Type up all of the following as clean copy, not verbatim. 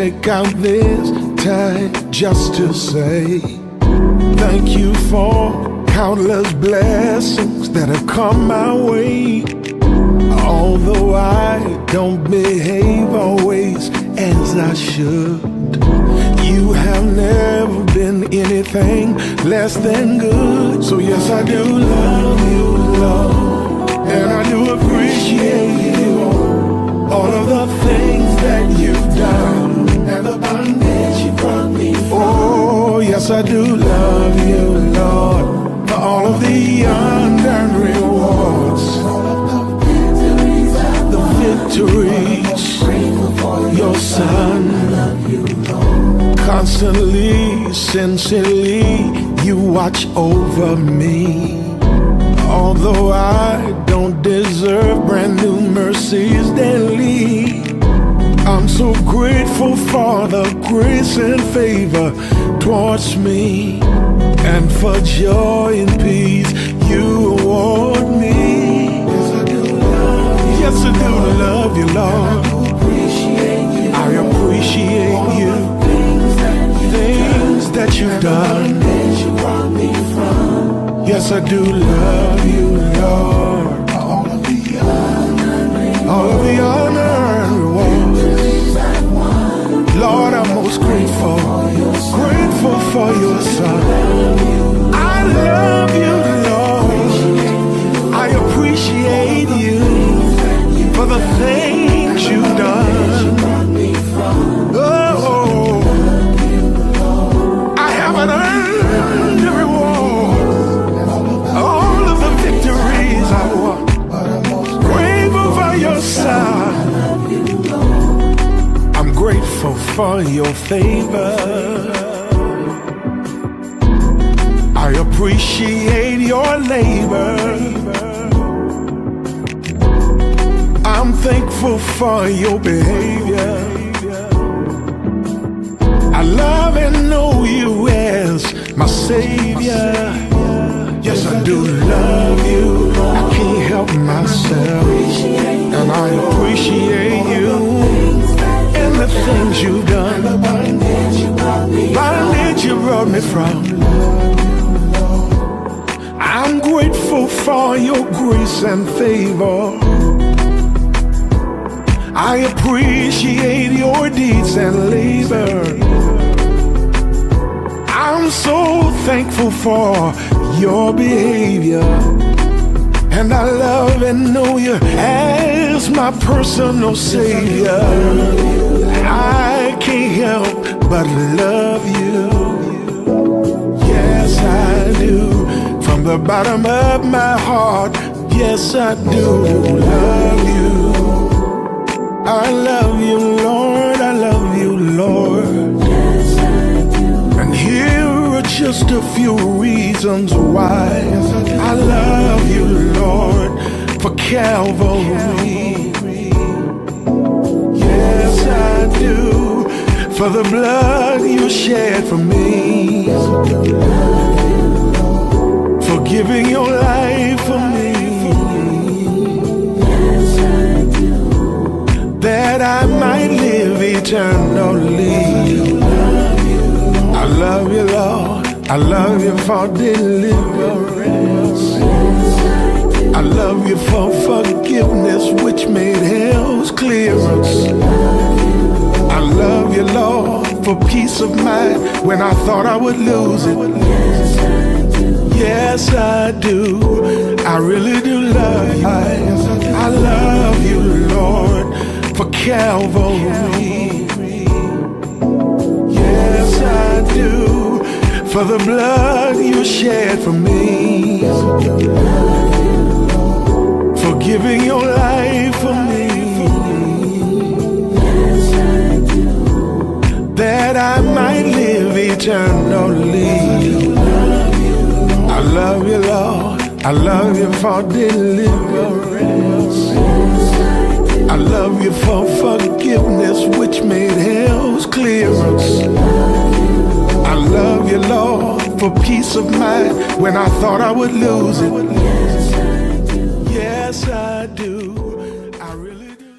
take out this time just to say thank you for countless blessings that have come my way. Although I don't behave always as I should, you have never been anything less than good. So yes, I do love you, Lord, and I do appreciate you. All of the things that you've done and the bondage you brought me from. Oh, yes, I do love you, Lord, for all of the unearned rewards, the victories, your son. Constantly, sincerely, you watch over me. Although I don't deserve brand new mercies daily, I'm so grateful for the grace and favor towards me, and for joy and peace you award me. Yes, I do love you. Yes, I do love you, Lord. I appreciate you. Things that you've done. Yes, I do love you, Lord. All of the honor and rewards. Lord, I'm most grateful, grateful for your son. I love you, Lord. I appreciate you for the things you've done. Oh, I haven't earned the reward. All of the victories I won. Grateful for your son. I'm grateful for your favor. I appreciate your labor. I'm thankful for your behavior. I love and know you as my Savior. Yes, I do love you. I can't help myself, and I appreciate you and the things you've done. Bondage you brought me from. I'm grateful for your grace and favor. I appreciate your deeds and labor. I'm so thankful for your behavior, and I love and know you as my personal Savior. I can't help but love you. Yes, I do. From the bottom of my heart, yes, I do love you. I love you, Lord, I love you, Lord. Yes, I do. And here are just a few reasons why I love you, Lord, for Calvary. Yes, I do. For the blood you shed for me. For giving your life for me. That I might live eternally. I love you, Lord. I love you for deliverance. I love you for forgiveness, which made hell's clearance. I love you, Lord, for peace of mind when I thought I would lose it. Yes, I do. I really do love you. I love you, Lord, for Calvary. Yes, I do. For the blood you shed for me. For giving your life for me. That I might live eternally. I love you, Lord. I love you for deliverance. I love you for forgiveness, which made hell's clearance. I love you, Lord, for peace of mind when I thought I would lose it. Yes, I do. I really do.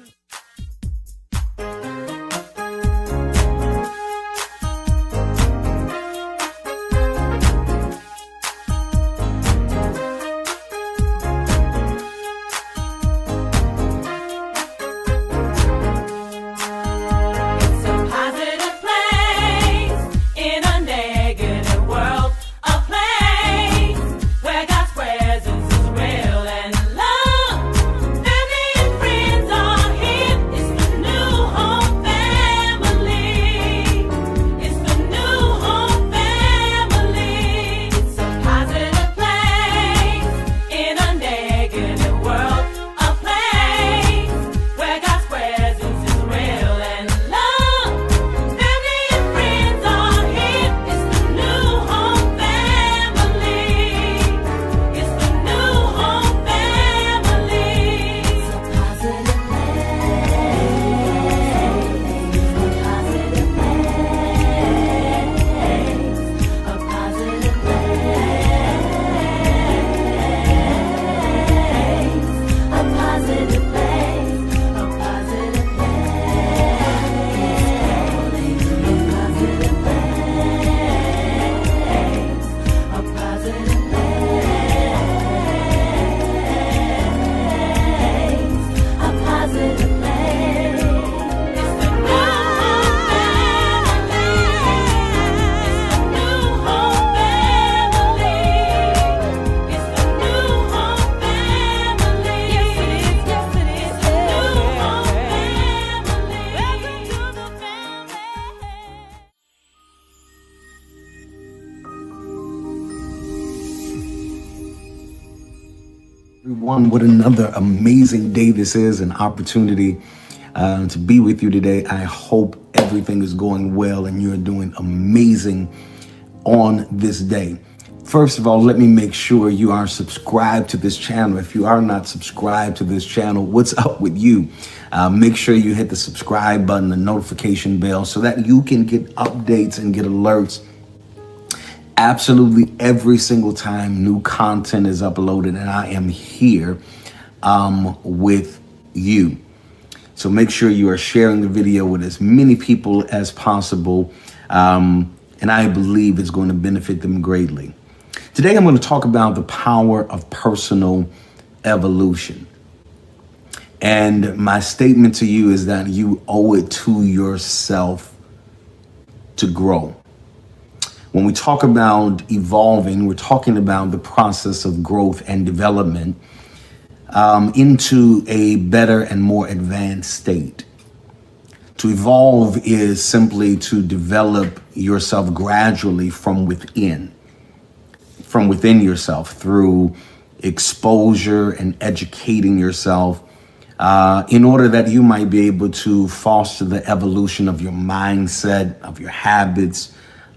everyone, what another amazing day this is, an opportunity to be with you today. I hope everything is going well and you're doing amazing on this day. First of all, let me make sure you are subscribed to this channel. If you are not subscribed to this channel, what's up with you? Make sure you hit the subscribe button, the notification bell, so that you can get updates and get alerts absolutely every single time new content is uploaded, and I am here with you. So make sure you are sharing the video with as many people as possible, and I believe it's going to benefit them greatly. Today I'm going to talk about the power of personal evolution. And my statement to you is that you owe it to yourself to grow. When we talk about evolving, we're talking about the process of growth and development into a better and more advanced state. To evolve is simply to develop yourself gradually from within yourself through exposure and educating yourself in order that you might be able to foster the evolution of your mindset, of your habits,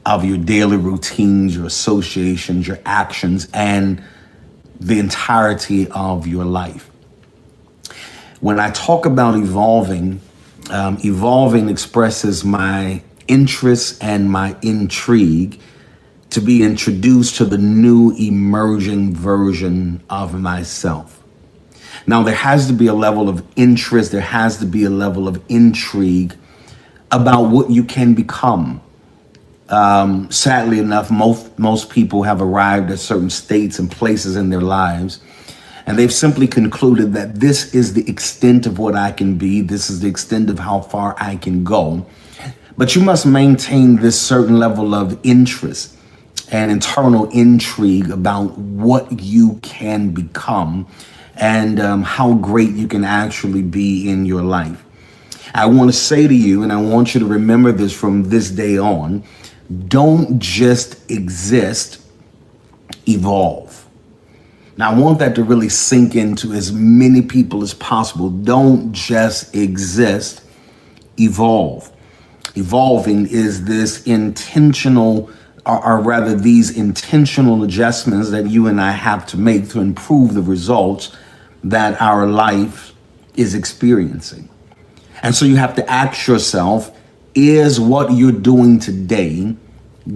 of your daily routines, your associations, your actions, and the entirety of your life. When I talk about evolving, evolving expresses my interest and my intrigue to be introduced to the new emerging version of myself. Now, there has to be a level of interest, there has to be a level of intrigue about what you can become. Sadly enough, most people have arrived at certain states and places in their lives, and they've simply concluded that this is the extent of what I can be. This is the extent of how far I can go. But you must maintain this certain level of interest and internal intrigue about what you can become and how great you can actually be in your life. I want to say to you, and I want you to remember this from this day on, don't just exist, evolve. Now, I want that to really sink into as many people as possible. Don't just exist, evolve. Evolving is this intentional, or rather these intentional adjustments that you and I have to make to improve the results that our life is experiencing. And so you have to ask yourself, is what you're doing today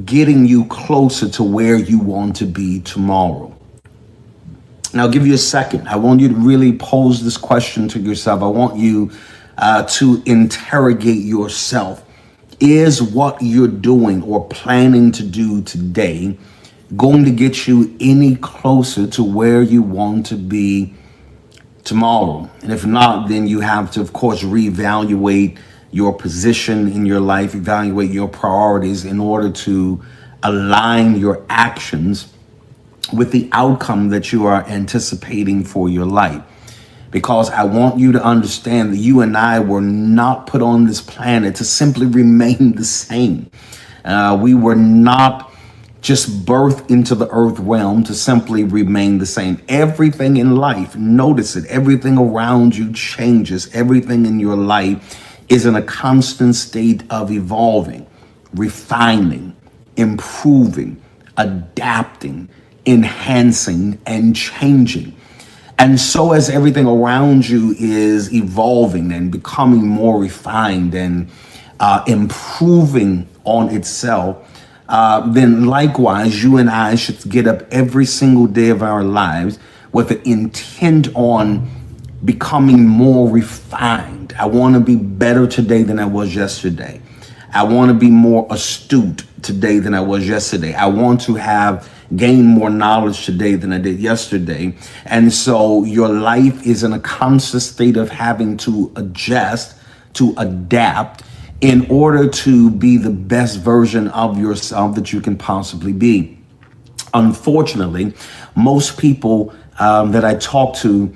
getting you closer to where you want to be tomorrow? And I'll give you a second. I want you to really pose this question to yourself. I want you to interrogate yourself. Is what you're doing or planning to do today going to get you any closer to where you want to be tomorrow? And if not, then you have to, of course, reevaluate your position in your life, evaluate your priorities in order to align your actions with the outcome that you are anticipating for your life. Because I want you to understand that you and I were not put on this planet to simply remain the same. We were not just birthed into the earth realm to simply remain the same. Everything in life, notice it, everything around you changes. Everything in your life is in a constant state of evolving, refining, improving, adapting, enhancing, and changing. And so as everything around you is evolving and becoming more refined and improving on itself, then likewise, you and I should get up every single day of our lives with the intent on becoming more refined. I want to be better today than I was yesterday. I want to be more astute today than I was yesterday. I want to have gained more knowledge today than I did yesterday. And so your life is in a constant state of having to adjust, to adapt in order to be the best version of yourself that you can possibly be. Unfortunately, most people that I talk to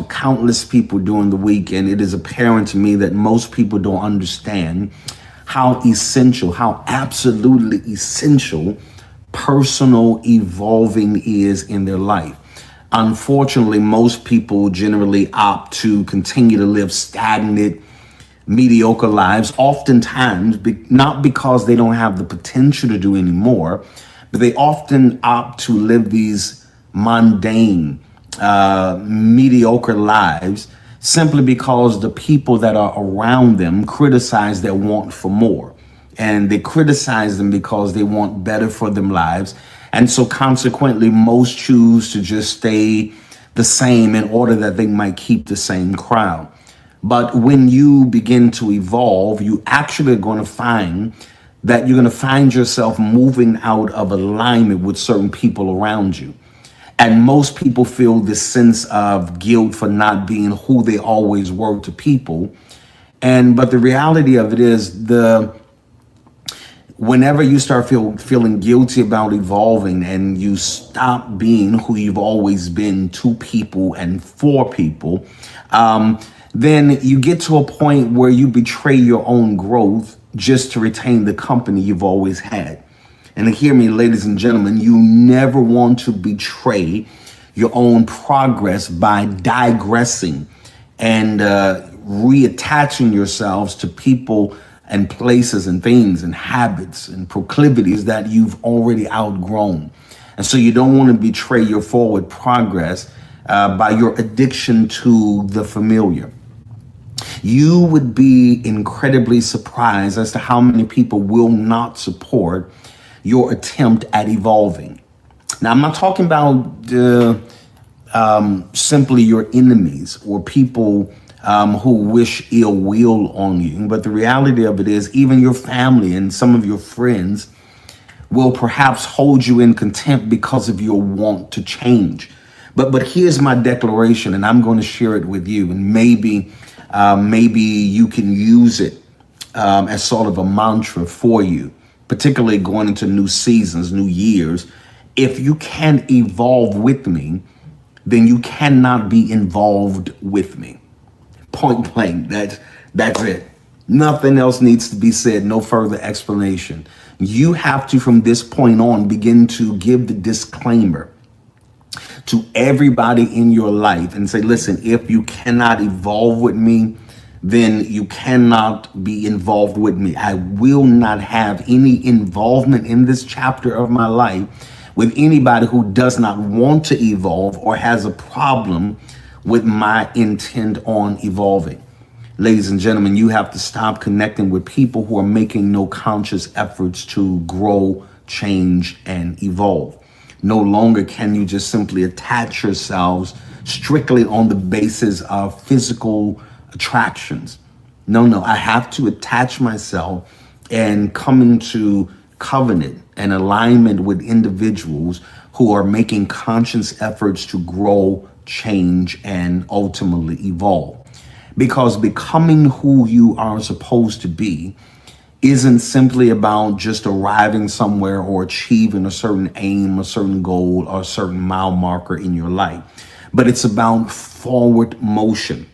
countless people during the week, and it is apparent to me that most people don't understand how essential, how absolutely essential personal evolving is in their life. Unfortunately, most people generally opt to continue to live stagnant, mediocre lives, oftentimes not because they don't have the potential to do any more, but they often opt to live these mundane, mediocre lives simply because the people that are around them criticize their want for more. And they criticize them because they want better for them lives. And so consequently, most choose to just stay the same in order that they might keep the same crowd. But when you begin to evolve, you actually are going to find that you're going to find yourself moving out of alignment with certain people around you. And most people feel this sense of guilt for not being who they always were to people. But the reality of it is, whenever you start feeling guilty about evolving and you stop being who you've always been to people and for people, then you get to a point where you betray your own growth just to retain the company you've always had. And hear me, ladies and gentlemen, you never want to betray your own progress by digressing and reattaching yourselves to people and places and things and habits and proclivities that you've already outgrown. And so you don't want to betray your forward progress by your addiction to the familiar. You would be incredibly surprised as to how many people will not support your attempt at evolving. Now, I'm not talking about simply your enemies or people who wish ill will on you. But the reality of it is, even your family and some of your friends will perhaps hold you in contempt because of your want to change. But here's my declaration, and I'm going to share it with you, and maybe you can use it as sort of a mantra for you, particularly going into new seasons, new years. If you can't evolve with me, then you cannot be involved with me. Point blank. That's it. Nothing else needs to be said. No further explanation. You have to, from this point on, begin to give the disclaimer to everybody in your life and say, listen, if you cannot evolve with me, then you cannot be involved with me. I will not have any involvement in this chapter of my life with anybody who does not want to evolve or has a problem with my intent on evolving. Ladies and gentlemen, you have to stop connecting with people who are making no conscious efforts to grow, change, and evolve. No longer can you just simply attach yourselves strictly on the basis of physical attractions. No, I have to attach myself and come into covenant and alignment with individuals who are making conscious efforts to grow, change, and ultimately evolve. Because becoming who you are supposed to be isn't simply about just arriving somewhere or achieving a certain aim, a certain goal, or a certain mile marker in your life, but it's about forward motion.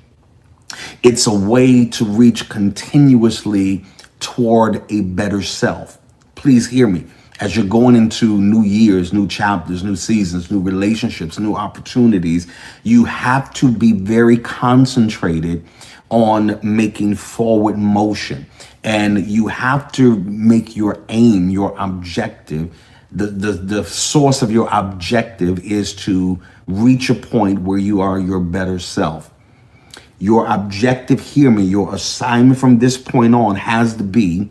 It's a way to reach continuously toward a better self. Please hear me. As you're going into new years, new chapters, new seasons, new relationships, new opportunities, you have to be very concentrated on making forward motion. And you have to make your aim, your objective, the source of your objective is to reach a point where you are your better self. Your objective, hear me, your assignment from this point on has to be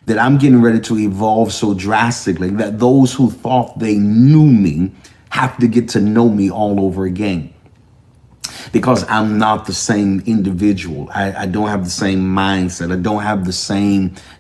that I'm getting ready to evolve so drastically that those who thought they knew me have to get to know me all over again. Because I'm not the same individual. I don't have the same mindset. I don't have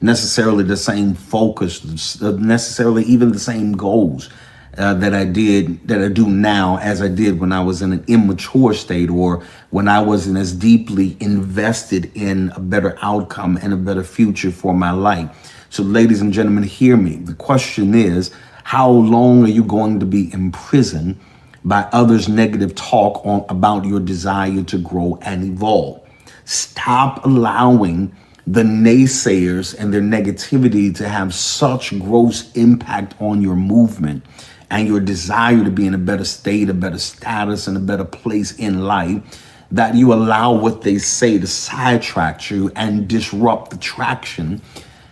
necessarily the same focus, necessarily even the same goals that I do now as I did when I was in an immature state or when I wasn't as deeply invested in a better outcome and a better future for my life. So ladies and gentlemen, hear me. The question is, how long are you going to be imprisoned by others' negative talk about your desire to grow and evolve? Stop allowing the naysayers and their negativity to have such gross impact on your movement and your desire to be in a better state, a better status, and a better place in life, that you allow what they say to sidetrack you and disrupt the traction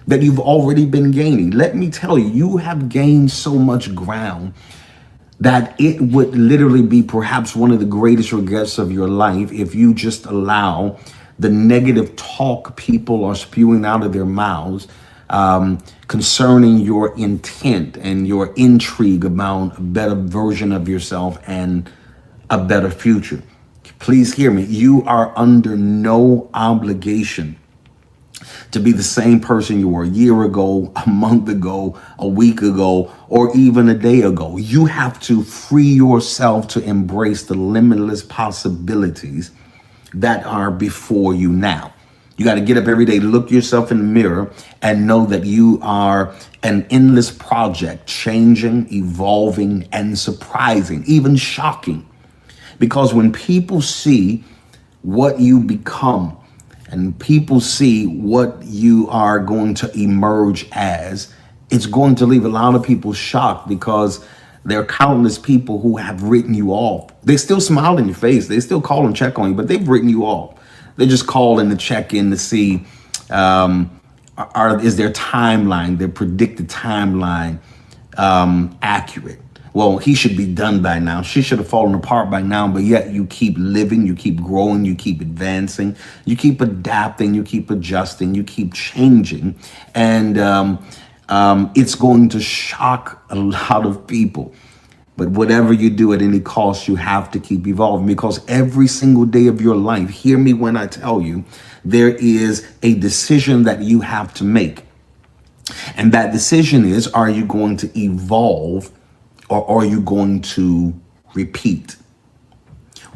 that you've already been gaining. Let me tell you, you have gained so much ground that it would literally be perhaps one of the greatest regrets of your life if you just allow the negative talk people are spewing out of their mouths concerning your intent and your intrigue about a better version of yourself and a better future. Please hear me. You are under no obligation to be the same person you were a year ago, a month ago, a week ago, or even a day ago. You have to free yourself to embrace the limitless possibilities that are before you now. You got to get up every day, look yourself in the mirror, and know that you are an endless project, changing, evolving, and surprising, even shocking. Because when people see what you become, and people see what you are going to emerge as, it's going to leave a lot of people shocked, because there are countless people who have written you off. They still smile in your face. They still call and check on you, but they've written you off. They just call in to check in to see, is their timeline, their predicted timeline, accurate? Well, he should be done by now. She should have fallen apart by now, but yet you keep living, you keep growing, you keep advancing, you keep adapting, you keep adjusting, you keep changing. And it's going to shock a lot of people. But whatever you do at any cost, you have to keep evolving, because every single day of your life, hear me when I tell you, there is a decision that you have to make. And that decision is, are you going to evolve, or are you going to repeat?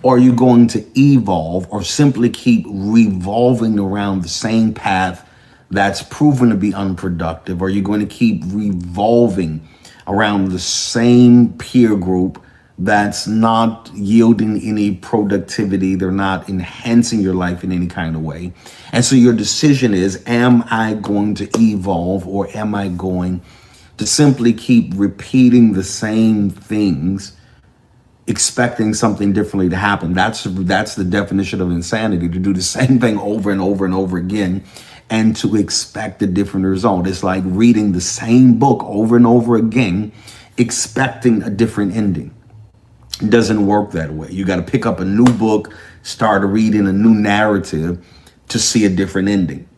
Or are you going to evolve, or simply keep revolving around the same path that's proven to be unproductive? Or are you going to keep revolving around the same peer group that's not yielding any productivity? They're not enhancing your life in any kind of way. And so your decision is, am I going to evolve, or am I going to simply keep repeating the same things, expecting something differently to happen? That's the definition of insanity, to do the same thing over and over and over again and to expect a different result. It's like reading the same book over and over again, expecting a different ending. It doesn't work that way. You got to pick up a new book, start reading a new narrative to see a different ending,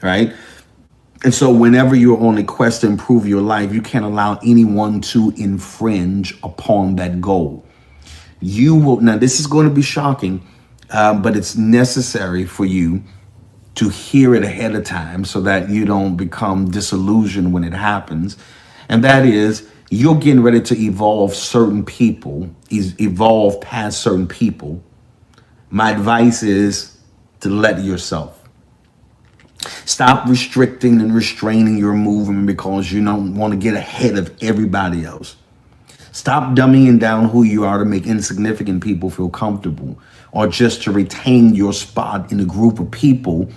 right? And so whenever you're on a quest to improve your life, you can't allow anyone to infringe upon that goal. You will, now this is going to be shocking, but it's necessary for you to hear it ahead of time so that you don't become disillusioned when it happens. And that is, you're getting ready to evolve certain people, evolve past certain people. My advice is to let yourself. Stop restricting and restraining your movement because you don't want to get ahead of everybody else. Stop dumbing down who you are to make insignificant people feel comfortable, or just to retain your spot in a group of people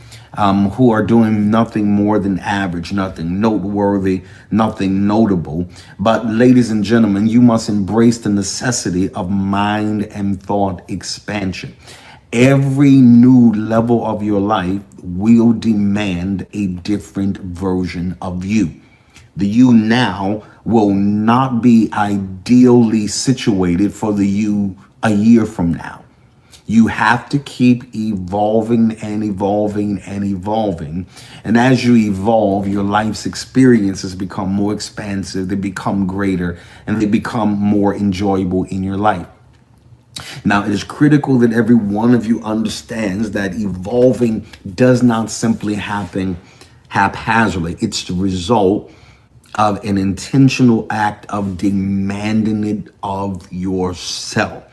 who are doing nothing more than average, nothing noteworthy, nothing notable. But ladies and gentlemen, you must embrace the necessity of mind and thought expansion. Every new level of your life will demand a different version of you. The you now will not be ideally situated for the you a year from now. You have to keep evolving and evolving and evolving. And as you evolve, your life's experiences become more expansive, they become greater, and they become more enjoyable in your life. Now, it is critical that every one of you understands that evolving does not simply happen haphazardly. It's the result of an intentional act of demanding it of yourself.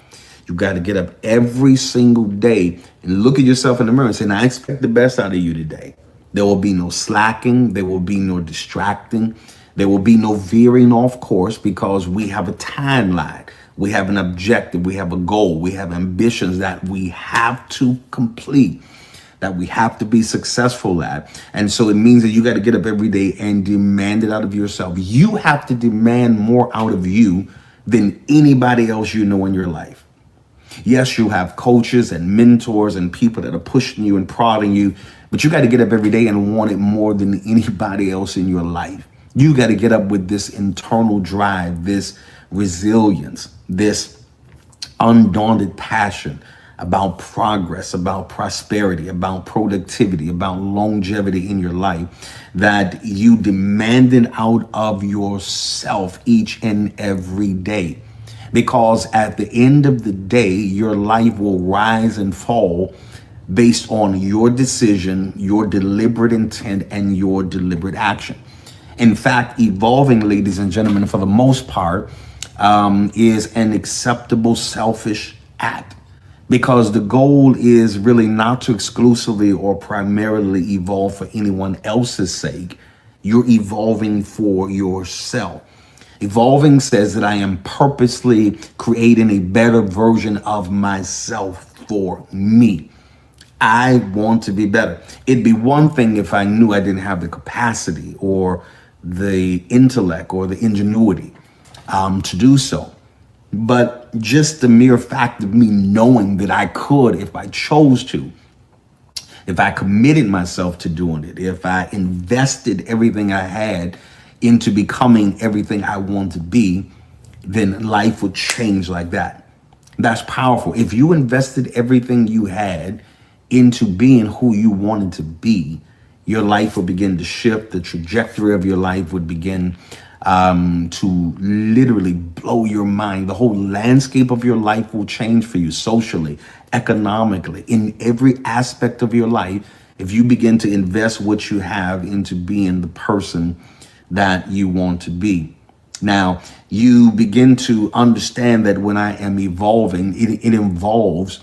You got to get up every single day and look at yourself in the mirror and say, I expect the best out of you today. There will be no slacking. There will be no distracting. There will be no veering off course, because we have a timeline. We have an objective. We have a goal. We have ambitions that we have to complete, that we have to be successful at. And so it means that you got to get up every day and demand it out of yourself. You have to demand more out of you than anybody else you know in your life. Yes, you have coaches and mentors and people that are pushing you and prodding you, but you got to get up every day and want it more than anybody else in your life. You got to get up with this internal drive, this resilience, this undaunted passion about progress, about prosperity, about productivity, about longevity in your life that you demanded out of yourself each and every day. Because at the end of the day, your life will rise and fall based on your decision, your deliberate intent, and your deliberate action. In fact, evolving, ladies and gentlemen, for the most part, is an acceptable selfish act, because the goal is really not to exclusively or primarily evolve for anyone else's sake. You're evolving for yourself. Evolving says that I am purposely creating a better version of myself for me. I want to be better. It'd be one thing if I knew I didn't have the capacity or the intellect or the ingenuity to do so. But just the mere fact of me knowing that I could, if I chose to, if I committed myself to doing it, if I invested everything I had into becoming everything I want to be, then life would change like that. That's powerful. If you invested everything you had into being who you wanted to be, your life will begin to shift. The trajectory of your life would begin to literally blow your mind. The whole landscape of your life will change for you socially, economically, in every aspect of your life. If you begin to invest what you have into being the person that you want to be. Now, you begin to understand that when I am evolving, it involves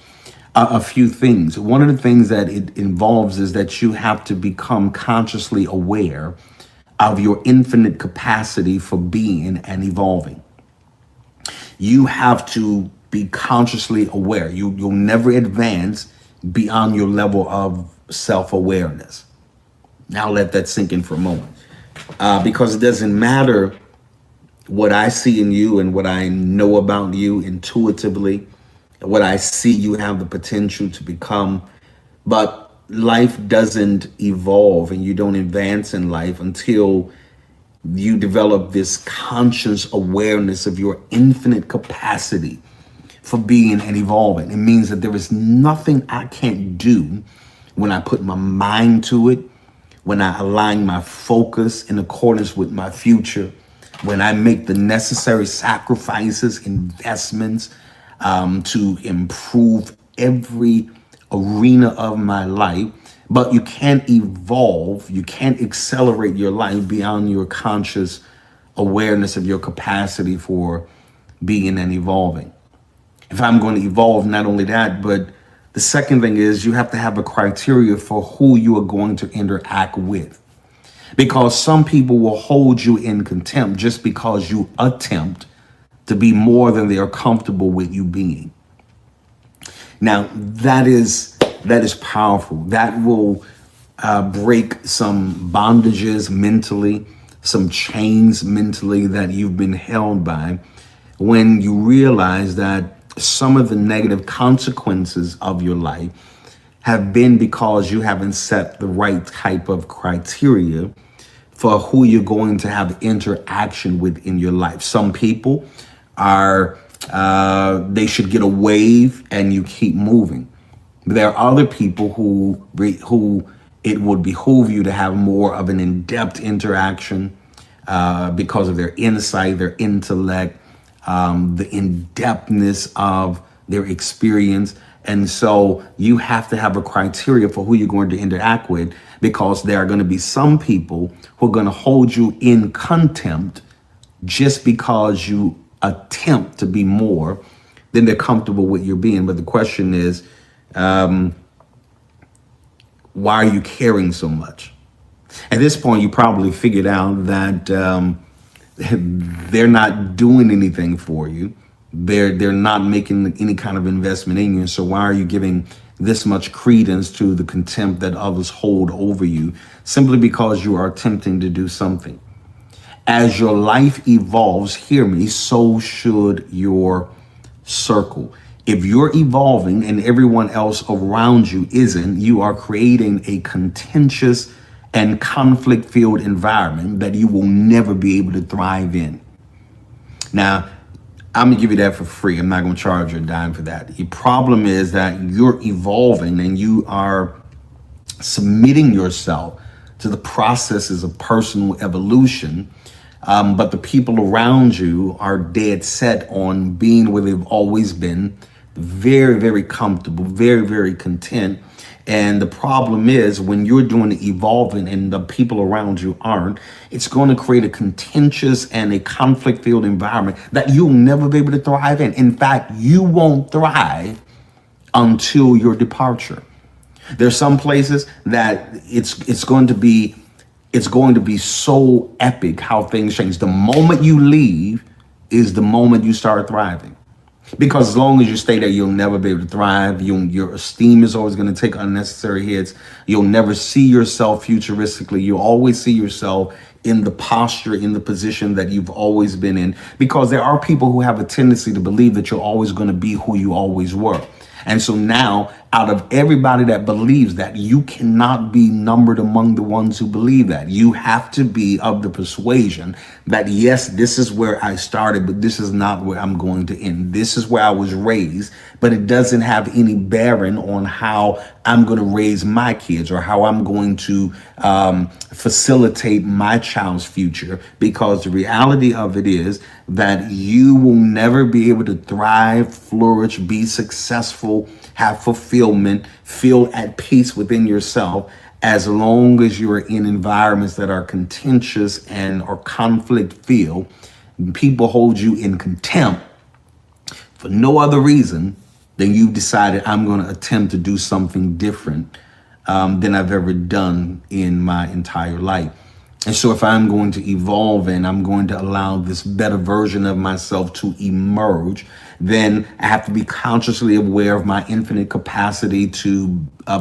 a few things. One of the things that it involves is that you have to become consciously aware of your infinite capacity for being and evolving. You have to be consciously aware. You'll never advance beyond your level of self-awareness. Now let that sink in for a moment. Because it doesn't matter what I see in you and what I know about you intuitively, what I see you have the potential to become, but life doesn't evolve and you don't advance in life until you develop this conscious awareness of your infinite capacity for being and evolving. It means that there is nothing I can't do when I put my mind to it, when I align my focus in accordance with my future, when I make the necessary sacrifices, investments to improve every arena of my life. But you can't evolve, you can't accelerate your life beyond your conscious awareness of your capacity for being and evolving. If I'm going to evolve, not only that, but the second thing is you have to have a criteria for who you are going to interact with. Because some people will hold you in contempt just because you attempt to be more than they are comfortable with you being. Now, that is powerful. That will break some bondages mentally, some chains mentally that you've been held by, when you realize that some of the negative consequences of your life have been because you haven't set the right type of criteria for who you're going to have interaction with in your life. Some people are, they should get a wave and you keep moving. There are other people who it would behoove you to have more of an in-depth interaction because of their insight, their intellect, the in-depthness of their experience. And so you have to have a criteria for who you're going to interact with, because there are going to be some people who are going to hold you in contempt just because you attempt to be more than they're comfortable with your being. But the question is, why are you caring so much? At this point, you probably figured out that they're not doing anything for you. They're not making any kind of investment in you. So why are you giving this much credence to the contempt that others hold over you, simply because you are attempting to do something? As your life evolves, hear me, so should your circle. If you're evolving and everyone else around you isn't, you are creating a contentious and conflict-filled environment that you will never be able to thrive in. Now, I'm gonna give you that for free. I'm not gonna charge you a dime for that. The problem is that you're evolving and you are submitting yourself to the processes of personal evolution, but the people around you are dead set on being where they've always been, very, very comfortable, very, very content. And the problem is when you're doing the evolving and the people around you aren't, it's going to create a contentious and a conflict-filled environment that you'll never be able to thrive in. In fact, you won't thrive until your departure. There's some places that it's going to be so epic how things change. The moment you leave is the moment you start thriving. Because as long as you stay there, you'll never be able to thrive. Your esteem is always going to take unnecessary hits. You'll never see yourself futuristically. You'll always see yourself in the posture, in the position that you've always been in. Because there are people who have a tendency to believe that you're always going to be who you always were. And so now, out of everybody that believes that, you cannot be numbered among the ones who believe that. You have to be of the persuasion that, yes, this is where I started, but this is not where I'm going to end. This is where I was raised, but it doesn't have any bearing on how I'm going to raise my kids or how I'm going to facilitate my child's future. Because the reality of it is that you will never be able to thrive, flourish, be successful, have fulfillment, feel at peace within yourself as long as you're in environments that are contentious and are conflict filled. People hold you in contempt for no other reason than you've decided, I'm going to attempt to do something different than I've ever done in my entire life. And so if I'm going to evolve and I'm going to allow this better version of myself to emerge, then I have to be consciously aware of my infinite capacity to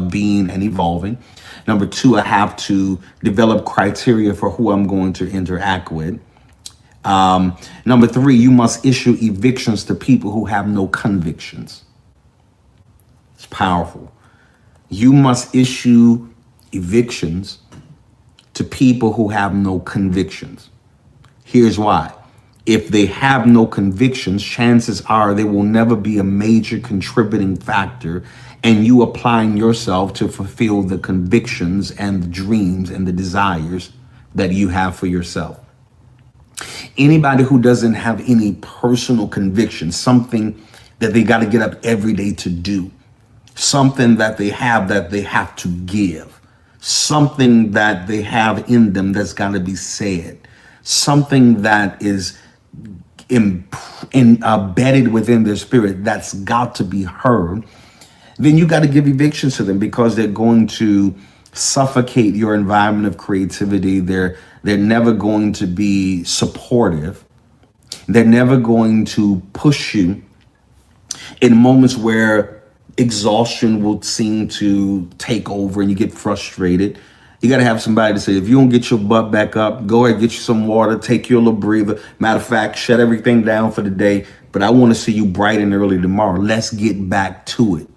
being and evolving. Number two, I have to develop criteria for who I'm going to interact with. Number three, you must issue evictions to people who have no convictions. It's powerful. You must issue evictions to people who have no convictions. Here's why. If they have no convictions, chances are they will never be a major contributing factor in you applying yourself to fulfill the convictions and the dreams and the desires that you have for yourself. Anybody who doesn't have any personal conviction, something that they got to get up every day to do, something that they have to give, something that they have in them that's got to be said, something that is embedded within their spirit that's got to be heard, then you got to give evictions to them because they're going to suffocate your environment of creativity. They're never going to be supportive. They're never going to push you in moments where exhaustion will seem to take over and you get frustrated. You got to have somebody to say, if you don't get your butt back up, go ahead, get you some water, take your little breather. Matter of fact, shut everything down for the day. But I want to see you bright and early tomorrow. Let's get back to it.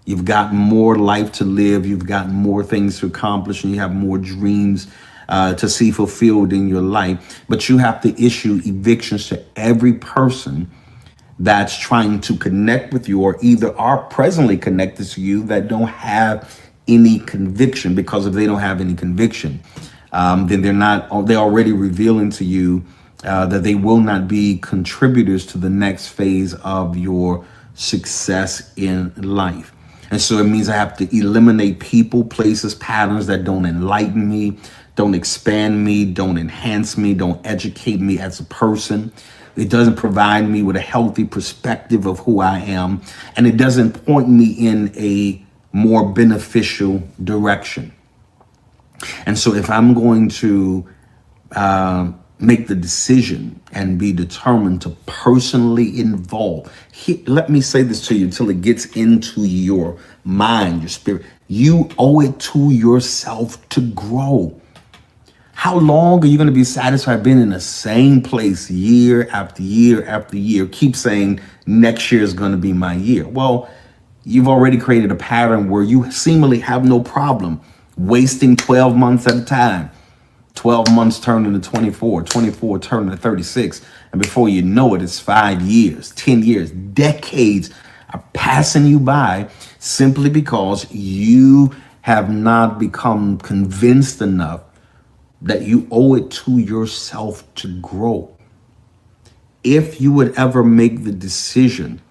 You've got more life to live. You've got more things to accomplish, and you have more dreams to see fulfilled in your life. But you have to issue evictions to every person that's trying to connect with you or either are presently connected to you that don't have any conviction. Because if they don't have any conviction, then they're already revealing to you that they will not be contributors to the next phase of your success in life. And so it means I have to eliminate people, places, patterns that don't enlighten me, don't expand me, don't enhance me, don't educate me as a person. It doesn't provide me with a healthy perspective of who I am, and it doesn't point me in a more beneficial direction. And so if I'm going to make the decision and be determined to personally involve, let me say this to you until it gets into your mind, your spirit. You owe it to yourself to grow. How long are you going to be satisfied being in the same place year after year after year? Keep saying next year is going to be my year. Well, you've already created a pattern where you seemingly have no problem wasting 12 months at a time. 12 months turn into 24, 24 turn into 36. And before you know it, it's 5 years, 10 years, decades are passing you by simply because you have not become convinced enough that you owe it to yourself to grow. If you would ever make the decision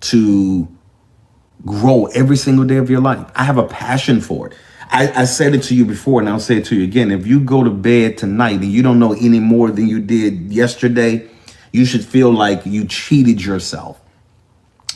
to grow every single day of your life, I have a passion for it. I said it to you before, and I'll say it to you again. If you go to bed tonight and you don't know any more than you did yesterday, you should feel like you cheated yourself,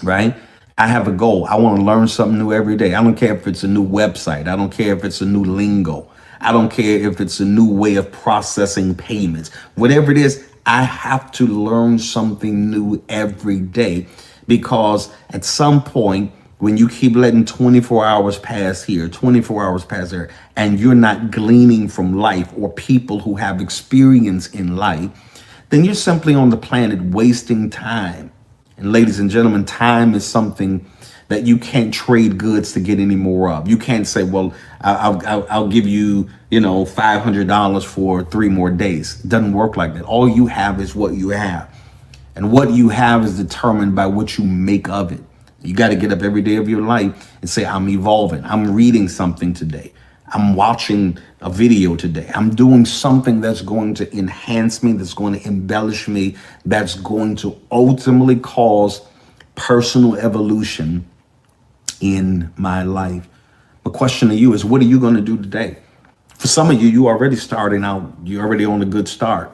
right? I have a goal. I want to learn something new every day. I don't care if it's a new website. I don't care if it's a new lingo. I don't care if it's a new way of processing payments. Whatever it is, I have to learn something new every day, because at some point, when you keep letting 24 hours pass here, 24 hours pass there, and you're not gleaning from life or people who have experience in life, then you're simply on the planet wasting time. And ladies and gentlemen, time is something that you can't trade goods to get any more of. You can't say, well, I'll give you, $500 for 3 more days. It doesn't work like that. All you have is what you have. And what you have is determined by what you make of it. You got to get up every day of your life and say, I'm evolving. I'm reading something today. I'm watching a video today. I'm doing something that's going to enhance me, that's going to embellish me, that's going to ultimately cause personal evolution in my life. The question to you is, what are you going to do today? For some of you, you're already starting out. You're already on a good start.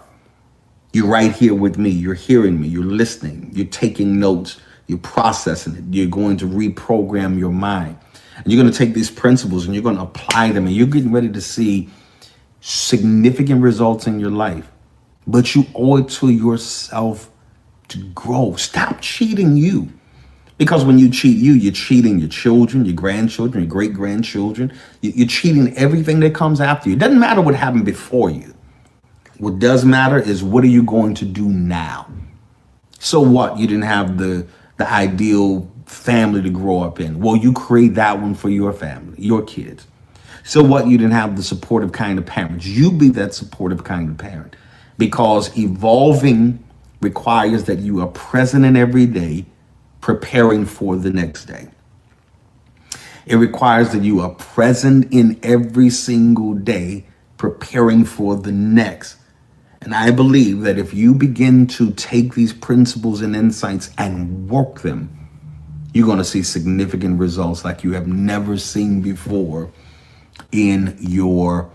You're right here with me. You're hearing me. You're listening. You're taking notes. You're processing it. You're going to reprogram your mind. And you're going to take these principles and you're going to apply them. And you're getting ready to see significant results in your life. But you owe it to yourself to grow. Stop cheating you. Because when you cheat you, you're cheating your children, your grandchildren, your great-grandchildren. You're cheating everything that comes after you. It doesn't matter what happened before you. What does matter is, what are you going to do now? So what? You didn't have the ideal family to grow up in. Well, you create that one for your family, your kids. So what? You didn't have the supportive kind of parents. You be that supportive kind of parent, because evolving requires that you are present in every day, preparing for the next day. It requires that you are present in every single day, preparing for the next. And I believe that if you begin to take these principles and insights and work them, you're going to see significant results like you have never seen before in your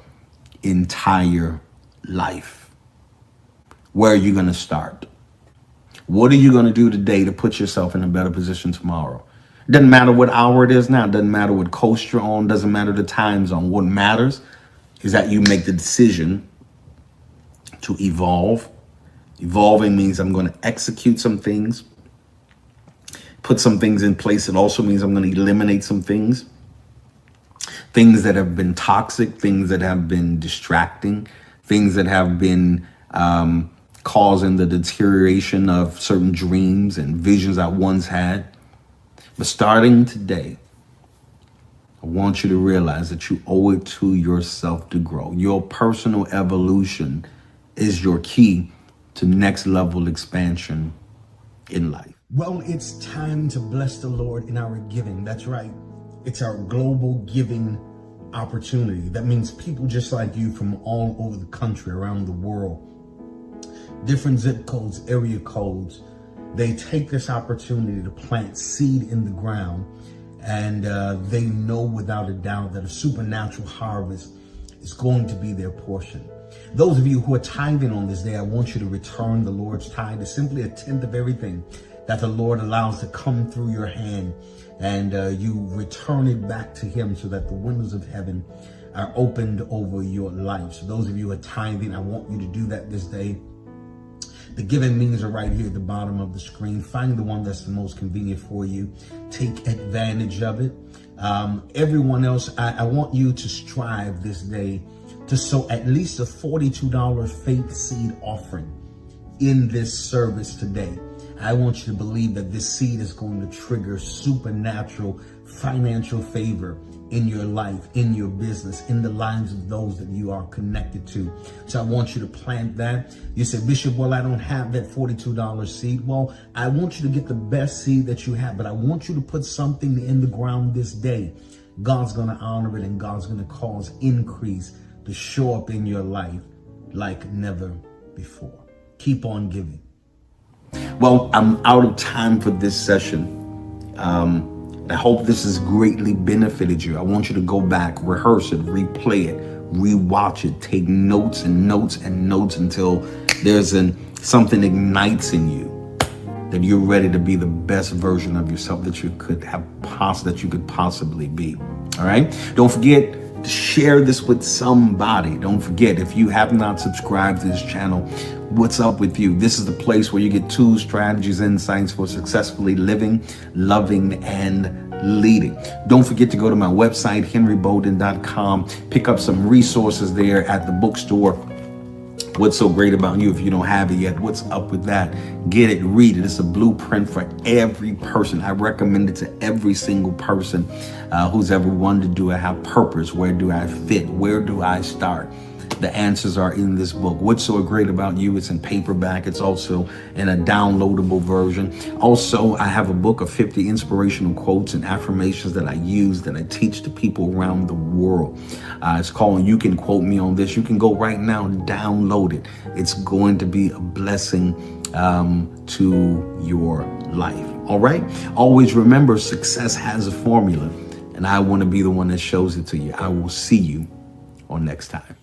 entire life. Where are you going to start? What are you going to do today to put yourself in a better position tomorrow? It doesn't matter what hour it is now. It doesn't matter what coast you're on. It doesn't matter the time zone. What matters is that you make the decision to evolve. Evolving means I'm going to execute some things, put some things in place. It also means I'm going to eliminate some things that have been toxic, things that have been distracting, things that have been causing the deterioration of certain dreams and visions I once had. But starting today, I want you to realize that you owe it to yourself to grow. Your personal evolution is your key to next level expansion in life. Well, it's time to bless the Lord in our giving. That's right. It's our global giving opportunity. That means people just like you from all over the country, around the world, different zip codes, area codes, they take this opportunity to plant seed in the ground, and they know without a doubt that a supernatural harvest is going to be their portion. Those of you who are tithing on this day, I want you to return the Lord's tithe. It's simply 1/10 of everything that the Lord allows to come through your hand, and you return it back to him so that the windows of heaven are opened over your life. So those of you who are tithing, I want you to do that this day. The giving means are right here at the bottom of the screen. Find the one that's the most convenient for you. Take advantage of it. Everyone else, I want you to strive this day to sow at least a $42 faith seed offering in this service today. I want you to believe that this seed is going to trigger supernatural financial favor in your life, in your business, in the lives of those that you are connected to. So I want you to plant that. You say, Bishop, well, I don't have that $42 seed. Well, I want you to get the best seed that you have, but I want you to put something in the ground this day. God's going to honor it, and God's going to cause increase to show up in your life like never before. Keep on giving. Well, I'm out of time for this session. I hope this has greatly benefited you. I want you to go back, rehearse it, replay it, rewatch it, take notes and notes and notes until there's something ignites in you, that you're ready to be the best version of yourself that you could possibly be. All right. Don't forget to share this with somebody. Don't forget, if you have not subscribed to this channel, what's up with you? This is the place where you get tools, strategies, insights for successfully living, loving, and leading. Don't forget to go to my website, henrybolden.com. Pick up some resources there at the bookstore. What's so great about you if you don't have it yet? What's up with that? Get it, read it. It's a blueprint for every person. I recommend it to every single person who's ever wanted to have purpose. Where do I fit? Where do I start? The answers are in this book. What's so great about you? It's in paperback. It's also in a downloadable version. Also, I have a book of 50 inspirational quotes and affirmations that I use, that I teach to people around the world. It's called You Can Quote Me on This. You can go right now and download it. It's going to be a blessing to your life. All right. Always remember, success has a formula, and I want to be the one that shows it to you. I will see you on next time.